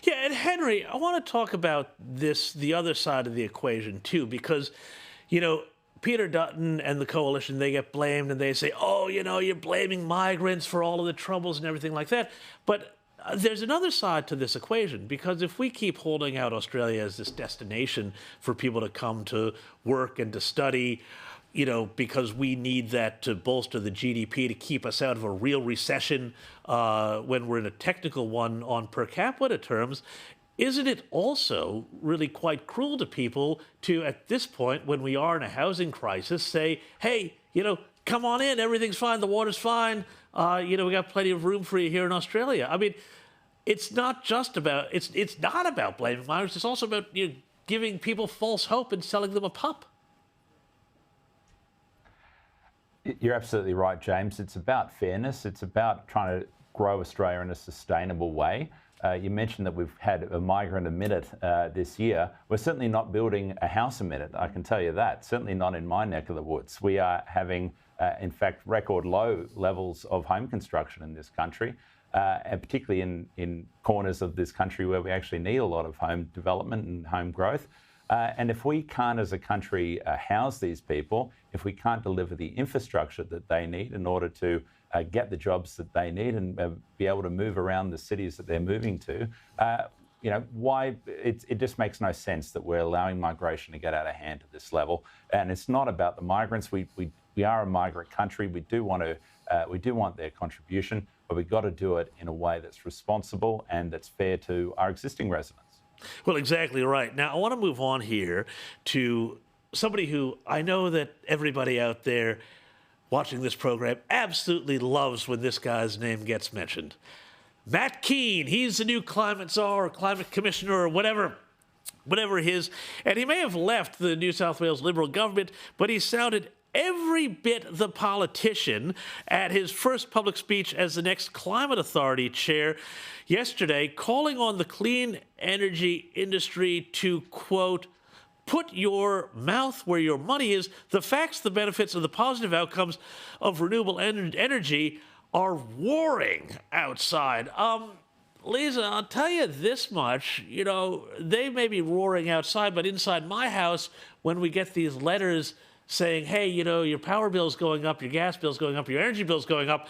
Yeah, and Henry, I want to talk about this, the other side of the equation too, because, you know, Peter Dutton and the coalition, they get blamed and they say, oh, you know, you're blaming migrants for all of the troubles and everything like that. But there's another side to this equation, because if we keep holding out Australia as this destination for people to come to work and to study, you know, because we need that to bolster the GDP to keep us out of a real recession when we're in a technical one on per capita terms, isn't it also really quite cruel to people to, at this point, when we are in a housing crisis, say, hey, you know, come on in, everything's fine, the water's fine, you know, we got plenty of room for you here in Australia. I mean, it's not just about, it's not about blaming migrants, it's also about, you know, giving people false hope and selling them a pup. You're absolutely right, James. It's about fairness. It's about trying to grow Australia in a sustainable way. You mentioned that we've had a migrant a minute this year. We're certainly not building a house a minute, I can tell you that. Certainly not in my neck of the woods. We are having, in fact, record low levels of home construction in this country, and particularly in corners of this country where we actually need a lot of home development and home growth. And if we can't, as a country, house these people, if we can't deliver the infrastructure that they need in order to get the jobs that they need and be able to move around the cities that they're moving to, you know, why it just makes no sense that we're allowing migration to get out of hand at this level. And it's not about the migrants. We are a migrant country. We do want their contribution, but we've got to do it in a way that's responsible and that's fair to our existing residents. Well, exactly right. Now, I want to move on here to somebody who I know that everybody out there watching this program absolutely loves when this guy's name gets mentioned. Matt Kean, he's the new climate czar or climate commissioner or whatever his, and he may have left the New South Wales Liberal government, but he sounded every bit the politician at his first public speech as the next Climate Authority chair yesterday, calling on the clean energy industry to, quote, put your mouth where your money is. The facts, the benefits, and the positive outcomes of renewable energy are roaring outside. Lisa, I'll tell you this much, you know, they may be roaring outside, but inside my house, when we get these letters saying, hey, you know, your power bill's going up, your gas bill's going up, your energy bill's going up,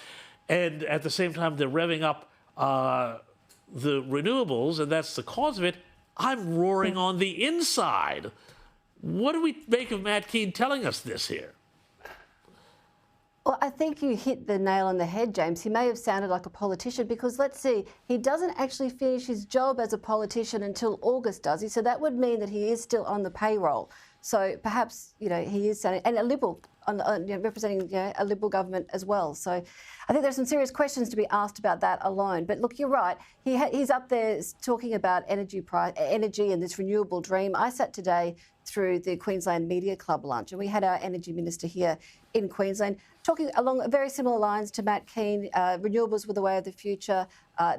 and at the same time they're revving up the renewables, and that's the cause of it, I'm roaring on the inside. What do we make of Matt Kean telling us this here? Well, I think you hit the nail on the head, James. He may have sounded like a politician because, let's see, he doesn't actually finish his job as a politician until August, does he? So that would mean that he is still on the payroll. So perhaps, you know, he is sounding, and a Liberal, you know, representing, you know, a Liberal government as well. So I think there's some serious questions to be asked about that alone. But look, you're right. He's up there talking about energy and this renewable dream. I sat today through the Queensland Media Club lunch, and we had our energy minister here in Queensland talking along very similar lines to Matt Kean. Renewables were the way of the future.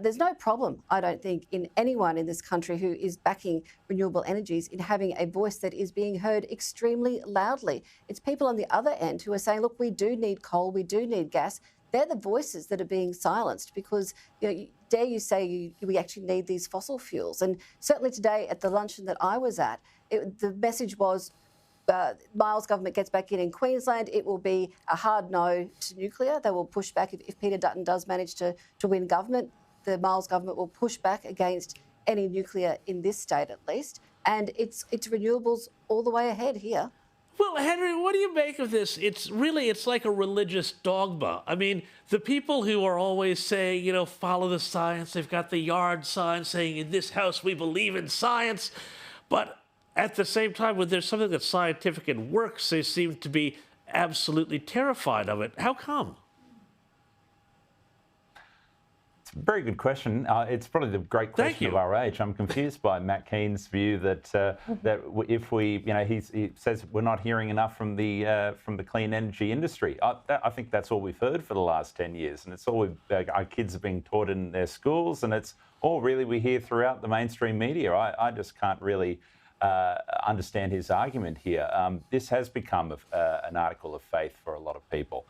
There's no problem, I don't think, in anyone in this country who is backing renewable energies in having a voice that is being heard extremely loudly. It's people on the other end who are saying, look, we do need coal, we do need gas. They're the voices that are being silenced because, you know, dare you say we actually need these fossil fuels. And certainly today at the luncheon that I was at, the message was, Miles government gets back in Queensland, it will be a hard no to nuclear. They will push back if Peter Dutton does manage to win government. The Miles government will push back against any nuclear in this state, at least. And it's renewables all the way ahead here. Well, Henry, what do you make of this? It's like a religious dogma. I mean, the people who are always saying, you know, follow the science, they've got the yard sign saying, in this house we believe in science. But at the same time, when there's something that's scientific and works, they seem to be absolutely terrified of it. How come? It's a very good question. It's probably the great question of our age. I'm confused by Matt Kean's view that that if we, you know, he says we're not hearing enough from the clean energy industry. I think that's all we've heard for the last 10 years, and it's all our kids are being taught in their schools, and it's all really we hear throughout the mainstream media. I just can't really understand his argument here. This has become an article of faith for a lot of people,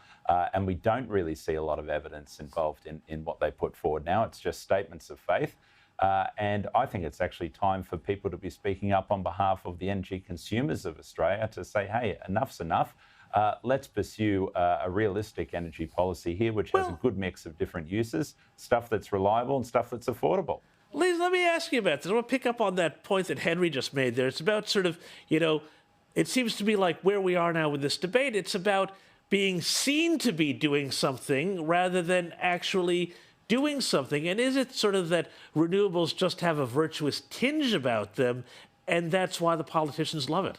and we don't really see a lot of evidence involved in what they put forward now. It's just statements of faith. And I think it's actually time for people to be speaking up on behalf of the energy consumers of Australia to say, hey, enough's enough. Let's pursue a realistic energy policy here, which has a good mix of different uses, stuff that's reliable and stuff that's affordable. Liz, let me ask you about this. I want to pick up on that point that Henry just made there. It's about sort of, it seems to be like where we are now with this debate. It's about being seen to be doing something rather than actually doing something. And is it sort of that renewables just have a virtuous tinge about them, and that's why the politicians love it?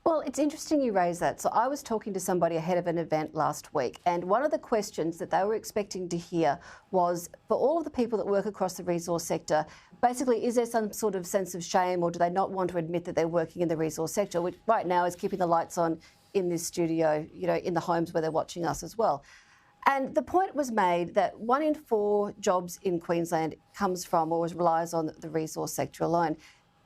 Well, it's interesting you raise that. So I was talking to somebody ahead of an event last week, and one of the questions that they were expecting to hear was, for all of the people that work across the resource sector, basically, is there some sort of sense of shame, or do they not want to admit that they're working in the resource sector, which right now is keeping the lights on in this studio, in the homes where they're watching us as well. And the point was made that 1 in 4 jobs in Queensland comes from or relies on the resource sector alone.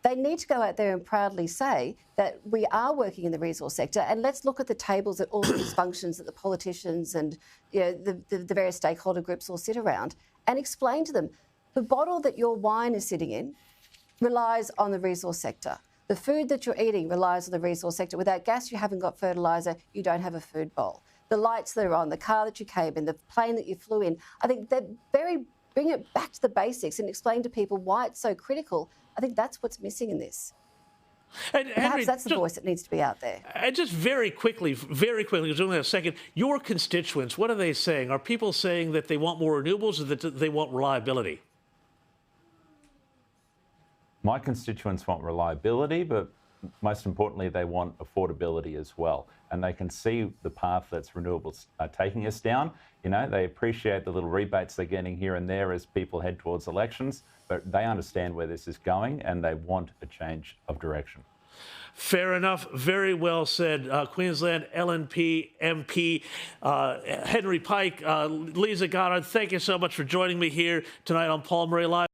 They need to go out there and proudly say that we are working in the resource sector, and let's look at the tables at all of these functions that the politicians and the various stakeholder groups all sit around, and explain to them the bottle that your wine is sitting in relies on the resource sector. The food that you're eating relies on the resource sector. Without gas, you haven't got fertiliser, you don't have a food bowl. The lights that are on, the car that you came in, the plane that you flew in, I think that bring it back to the basics and explain to people why it's so critical. I think that's what's missing in this. And perhaps Henry, that's the voice that needs to be out there. And just very quickly, because only a second, your constituents, what are they saying? Are people saying that they want more renewables or that they want reliability? My constituents want reliability, but most importantly, they want affordability as well. And they can see the path that's renewables are taking us down. They appreciate the little rebates they're getting here and there as people head towards elections, but they understand where this is going and they want a change of direction. Fair enough. Very well said. Queensland LNP MP Henry Pike, Lisa Goddard, thank you so much for joining me here tonight on Paul Murray Live.